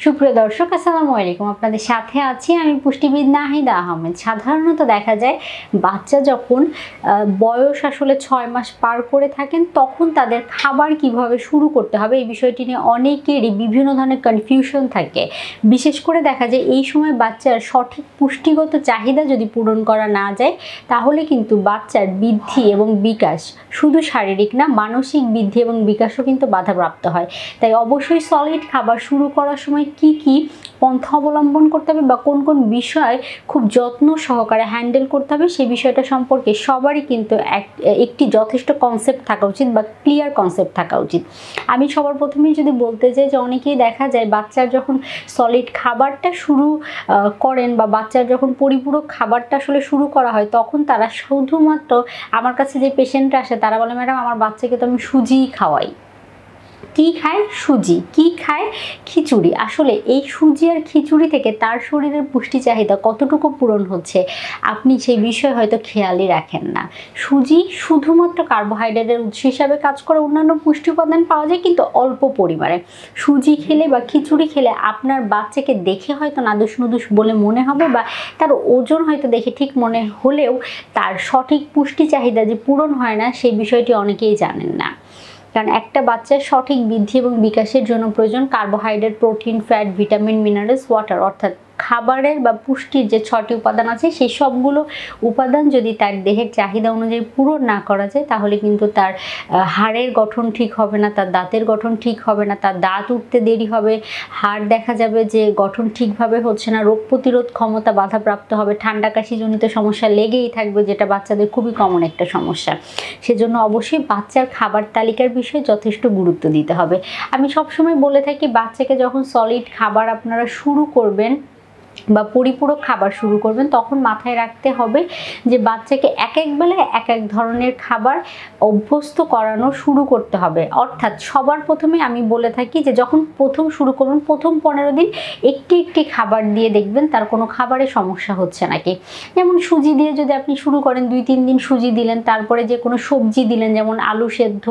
সুপ্রিয় দর্শক, আসসালামু আলাইকুম। আপনাদের সাথে আছি আমি পুষ্টিবিদ নাহিদা আহমেদ। সাধারণত দেখা যায় বাচ্চা যখন বয়স আসলে 6 মাস পার করে থাকেন তখন তাদের খাবার কিভাবে শুরু করতে হবে এই বিষয়টি নিয়ে অনেকেরই বিভিন্ন ধরনের কনফিউশন থাকে। বিশেষ করে দেখা যায় এই সময় বাচ্চার সঠিক পুষ্টিগত চাহিদা যদি পূরণ করা না যায় তাহলে কিন্তু বাচ্চার বৃদ্ধি এবং বিকাশ শুধু শারীরিক না, মানসিক বৃদ্ধি এবং বিকাশও কিন্তু বাধাপ্রাপ্ত হয়। তাই অবশ্যই সলিড খাবার শুরু করার সময় কি কি পন্থা অবলম্বন করতে হবে বা কোন কোন বিষয় খুব যত্ন সহকারে হ্যান্ডেল করতে হবে সেই বিষয়টা সম্পর্কে সবারই কিন্তু একটি যথেষ্ট কনসেপ্ট থাকা উচিত বা ক্লিয়ার কনসেপ্ট থাকা উচিত। আমি সবার প্রথমেই যদি বলতে চাই যে অনেকেই দেখা যায় বাচ্চার যখন সলিড খাবারটা শুরু করেন বা বাচ্চার যখন পরিপূরক খাবারটা আসলে শুরু করা হয় তখন তারা শুধুমাত্র আমার কাছে যে পেশেন্টরা আসে তারা বলে, ম্যাডাম আমার বাচ্চাকে তো আমি সুজিই খাওয়াই। কি খায়? সুজি। কি খায়? খিচুড়ি। আসলে এই সুজি আর খিচুড়ি থেকে তার শরীরের পুষ্টি চাহিদা কতটুকু পূরণ হচ্ছে আপনি সেই বিষয়ে হয়তো খেয়ালই রাখেন না। সুজি শুধুমাত্র কার্বোহাইড্রেটের উৎস হিসাবে কাজ করে, অন্যান্য পুষ্টি উপাদান পাওয়া যায় কিন্তু অল্প পরিমাণে। সুজি খেলে বা খিচুড়ি খেলে আপনার বাচ্চাকে দেখে হয়তো নাদুস নুদুস বলে মনে হবে বা তার ওজন হয়তো দেখে ঠিক মনে হলেও তার সঠিক পুষ্টি চাহিদা যে পূরণ হয় না সেই বিষয়টি অনেকেই জানেন না। কারণ একটা বাচ্চার সঠিক বৃদ্ধি এবং বিকাশের জন্য প্রয়োজন carbohydrate, protein, fat, vitamin, minerals, water. অর্থাৎ খাবারের বা পুষ্টির যে 6টি উপাদান আছে সেই সবগুলো উপাদান যদি তার দেহের চাহিদা অনুযায়ী পূরণ না করা যায় তাহলে কিন্তু তার হাড়ের গঠন ঠিক হবে না, তার দাঁতের গঠন ঠিক হবে না, তার দাঁত উঠতে দেরি হবে, হাড় দেখা যাবে যে গঠন ঠিকভাবে হচ্ছে না, রোগ প্রতিরোধ ক্ষমতা বাধাপ্রাপ্ত হবে, ঠান্ডা কাশিজনিত সমস্যা লেগেই থাকবে যেটা বাচ্চাদের খুবই কমন একটা সমস্যা। সেজন্য অবশ্যই বাচ্চার খাবার তালিকার বিষয়ে যথেষ্ট গুরুত্ব দিতে হবে। আমি সবসময় বলে থাকি বাচ্চাকে যখন সলিড খাবার আপনারা শুরু করবেন বা পরিপূরক খাবার শুরু করবেন তখন মাথায় রাখতে হবে যে বাচ্চাকে এক এক বেলায় এক এক ধরনের খাবার অভ্যস্ত করানো শুরু করতে হবে। অর্থাৎ সবার প্রথমে আমি বলে থাকি যে যখন প্রথম শুরু করবেন প্রথম 15 দিন একটি একটি খাবার দিয়ে দেখবেন তার কোনো খাবারে সমস্যা হচ্ছে নাকি। যেমন সুজি দিয়ে যদি আপনি শুরু করেন 2-3 দিন সুজি দিলেন, তারপরে যে কোনো সবজি দিলেন যেমন আলু সেদ্ধ,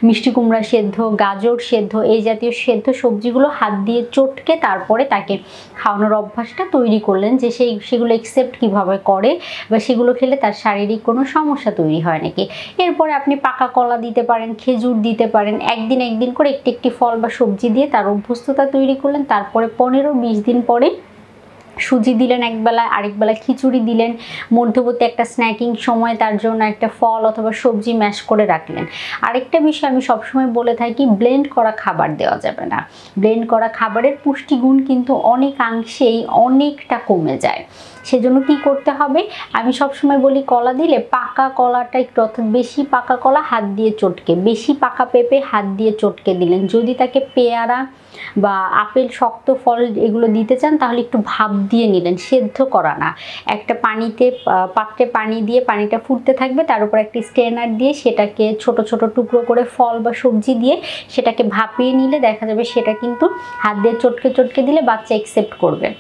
মিষ্টি কুমড়া সেদ্ধ, গাজর সেদ্ধ, এই জাতীয় সেদ্ধ সবজিগুলো হাত দিয়ে চটকে তারপরে তাকে খাওয়ানোর অভ্যাসটা তৈরি করলেন যে সেগুলো একসেপ্ট কিভাবে করে বা সেগুলো খেলে তার শারীরিক কোনো সমস্যা তৈরি হয় নাকি। এরপরে আপনি পাকা কলা দিতে পারেন, খেজুর দিতে পারেন, একদিন করে একটি একটি ফল বা সবজি দিয়ে তার অভ্যস্ততা তৈরি করলেন। তারপরে 15-20 দিন পরে সুজি দিলেন একবেলা, আরেক বেলা খিচুড়ি দিলেন, মধ্যবর্তী একটা স্ন্যাকিং সময় তার জন্য একটা ফল অথবা সবজি ম্যাশ করে রাখলেন। আরেকটা বিষয় আমি সবসময় বলে থাকি ব্লেন্ড করা খাবার দেওয়া যাবে না। ব্লেন্ড করা খাবারের পুষ্টিগুণ কিন্তু অনেকাংশেই অনেকটা কমে যায়। সেজন্য কি করতে হবে আমি সবসময় বলি কলা দিলে পাকা কলাটা একটু, অর্থাৎ বেশি পাকা কলা হাত দিয়ে চটকে, বেশি পাকা পেঁপে হাত দিয়ে চটকে দিলেন। যদি তাকে পেয়ারা বা আপেল, শক্ত ফল এগুলো দিতে চান তাহলে একটু ভাপ দিয়ে নিলেন, সেদ্ধ করা না। একটা পাত্রে পানি দিয়ে পানিটা ফুটতে থাকবে, তার উপর একটা স্ট্রেনার দিয়ে সেটাকে ছোট ছোট টুকরো করে ফল বা সবজি দিয়ে সেটাকে ভাপিয়ে নিলে দেখা যাবে সেটা কিন্তু হাত দিয়ে চটকে চটকে দিলে বাচ্চা অ্যাকসেপ্ট করবে।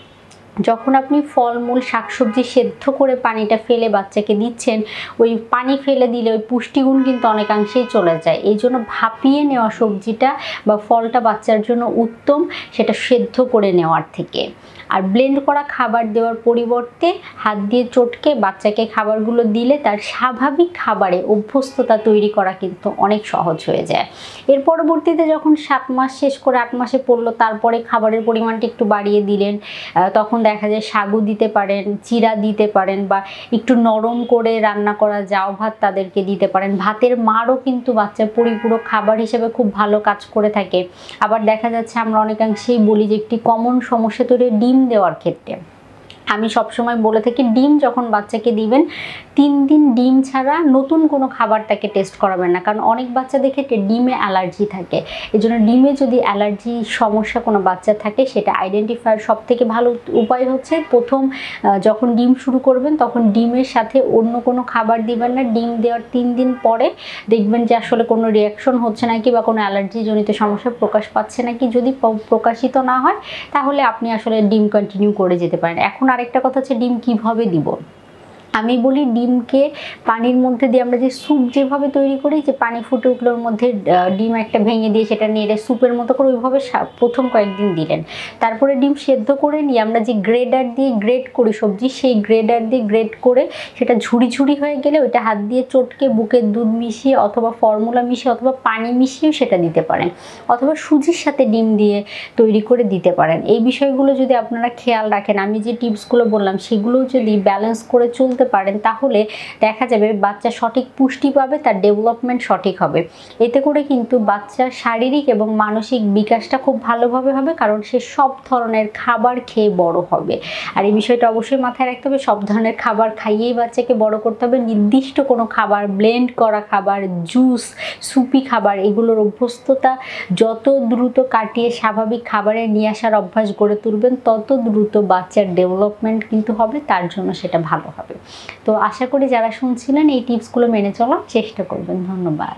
যখন আপনি ফলমূল শাকসবজি সেদ্ধ করে পানিটা ফেলে বাচ্চাকে দিচ্ছেন ওই পানি ফেলে দিলে ওই পুষ্টিগুণ কিন্তু অনেকাংশেই চলে যায়। এই জন্য ভাপিয়ে নেওয়া সবজিটা বা ফলটা বাচ্চার জন্য উত্তম, সেটা সেদ্ধ করে নেওয়ার থেকে। আর ব্লেন্ড করা খাবার দেওয়ার পরিবর্তে হাত দিয়ে চটকে বাচ্চাকে খাবারগুলো দিলে তার স্বাভাবিক খাবারে অভ্যস্ততা তৈরি করা কিন্তু অনেক সহজ হয়ে যায়। এর পরবর্তীতে যখন 7 মাস শেষ করে 8 মাসে পড়লো তারপরে খাবারের পরিমাণটা একটু বাড়িয়ে দিলেন, তখন দেখা যায় সাগু দিতে পারেন, চিরা দিতে পারেন বা একটু নরম করে রান্না করা জাউ ভাত তাদেরকে দিতে পারেন। ভাতের মাড়ও কিন্তু বাচ্চার পরিপূরক খাবার হিসেবে খুব ভালো কাজ করে থাকে। আবার দেখা যাচ্ছে আমরা অনেকাংশেই বলি যে একটি কমন সমস্যা তৈরি ডিম দেওয়ার ক্ষেত্রে আমি সবসময় বলে থাকি ডিম যখন বাচ্চাকে দিবেন 3 দিন ডিম ছাড়া নতুন কোনো খাবার তাকে টেস্ট করাবেন না। কারণ অনেক বাচ্চাদের ক্ষেত্রে ডিমে অ্যালার্জি থাকে। এই জন্য ডিমে যদি অ্যালার্জি সমস্যা কোনো বাচ্চা থাকে সেটা আইডেন্টিফায়ার সবথেকে ভালো উপায় হচ্ছে প্রথম যখন ডিম শুরু করবেন তখন ডিমের সাথে অন্য কোনো খাবার দিবেন না। ডিম দেওয়ার 3 দিন পরে দেখবেন যে আসলে কোনো রিয়াকশন হচ্ছে নাকি বা কোনো অ্যালার্জিজনিত সমস্যা প্রকাশ পাচ্ছে নাকি। যদি প্রকাশিত না হয় তাহলে আপনি আসলে ডিম কন্টিনিউ করে যেতে পারেন। এখন আরেকটা কথা হচ্ছে ডিম কিভাবে দিব। আমি বলি ডিমকে পানির মধ্যে দিয়ে আমরা যে স্যুপ যেভাবে তৈরি করি, যে পানি ফুটে উঠলোর মধ্যে ডিম একটা ভেঙে দিয়ে সেটা নেড়ে স্যুপের মতো করে ওইভাবে প্রথম কয়েকদিন দিলেন। তারপরে ডিম সেদ্ধ করে নিয়ে আমরা যে গ্রেডার দিয়ে গ্রেড করি সবজি, সেই গ্রেডার দিয়ে গ্রেড করে সেটা ঝুড়ি ঝুড়ি হয়ে গেলে ওইটা হাত দিয়ে চটকে বুকের দুধ মিশিয়ে অথবা ফর্মুলা মিশিয়ে অথবা পানি মিশিয়েও সেটা দিতে পারেন, অথবা সুজির সাথে ডিম দিয়ে তৈরি করে দিতে পারেন। এই বিষয়গুলো যদি আপনারা খেয়াল রাখেন, আমি যে টিপসগুলো বললাম সেগুলো যদি ব্যালেন্স করে চলতে পারেন, তাহলে দেখা যাবে বাচ্চা সঠিক পুষ্টি পাবে, তার ডেভেলপমেন্ট সঠিক হবে। এতে করে কিন্তু বাচ্চার শারীরিক এবং মানসিক বিকাশটা খুব ভালোভাবে হবে, কারণ সে সব ধরনের খাবার খেয়ে বড় হবে। আর এই বিষয়টা অবশ্যই মাথায় রাখতে হবে, সব ধরনের খাবার খাইয়েই বাচ্চাকে বড় করতে হবে। নির্দিষ্ট কোনো খাবার, ব্লেন্ড করা খাবার, জুস, সুপি খাবার, এগুলোর অভ্যস্ততা যত দ্রুত কাটিয়ে স্বাভাবিক খাবারে নিয়ে আসার অভ্যাস গড়ে তুলবেন, তত দ্রুত বাচ্চার ডেভেলপমেন্ট কিন্তু হবে, তার জন্য সেটা ভালো হবে। তো আশা করি যারা শুনছিলেন এই টিপসগুলো মেনে চলার চেষ্টা করবেন। ধন্যবাদ।